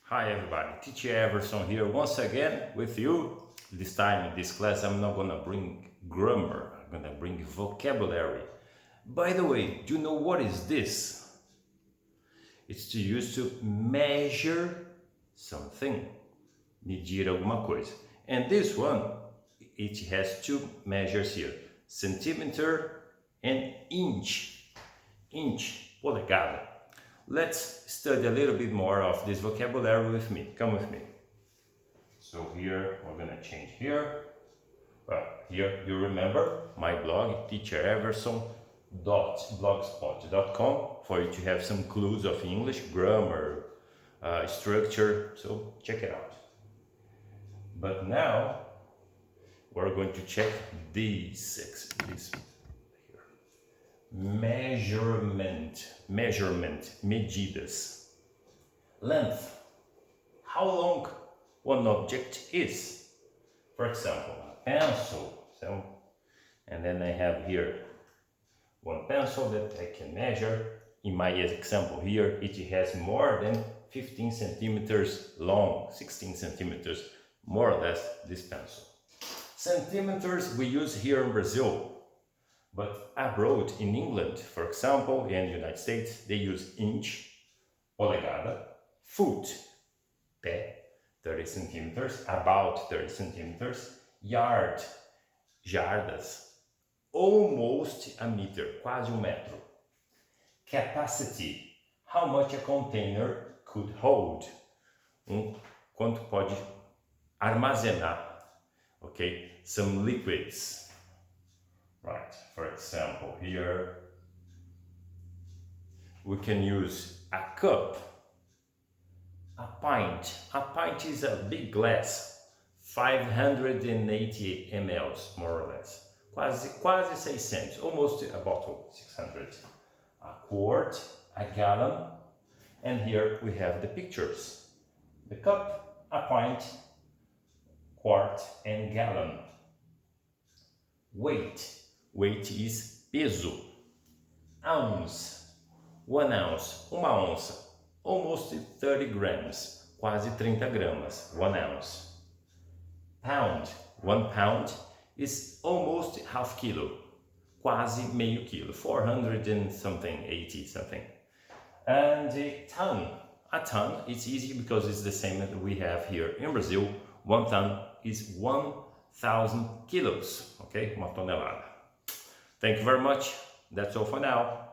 Hi everybody, teacher Everson here once again with you. This time in this class I'm not gonna bring grammar, I'm gonna bring vocabulary. By the way, do you know what is this? It's to use to measure something, medir alguma coisa. And this one, it has two measures here, centimeter and inch, polegada. Let's study a little bit more of this vocabulary with me. Come with me. So here, we're gonna change here. Well, here you remember my blog, teachereverson.blogspot.com, for you to have some clues of English, grammar, structure. So check it out. But now, we're going to check these here. Measurement, medidas. Length, how long one object is. For example, a pencil. And then I have here one pencil that I can measure. In my example here, it has more than 15 centimeters long, 16 centimeters, more or less, this pencil. Centimeters we use here in Brazil. But abroad, in England, for example, and the United States, they use inch, polegada, foot, pé, 30 centimeters, about 30 centimeters, yard, jardas, almost a meter, quase metro. Capacity, how much a container could hold. Quanto pode armazenar, okay, some liquids. Right, for example, here we can use a cup, a pint. A pint is a big glass, 580 ml, more or less. Quase 600, almost a bottle, 600. A quart, a gallon, and here we have the pictures. The cup, a pint, quart, and gallon. Weight. Weight is peso. Ounce, 1 ounce, uma onça, almost 30 grams, quase 30 gramas, 1 ounce. Pound, 1 pound is almost half kilo, quase meio kilo, 400 and something, 80 something. And a ton it's easy because it's the same that we have here in Brazil. 1 ton is 1,000 kilos, okay, uma tonelada. Thank you very much. That's all for now.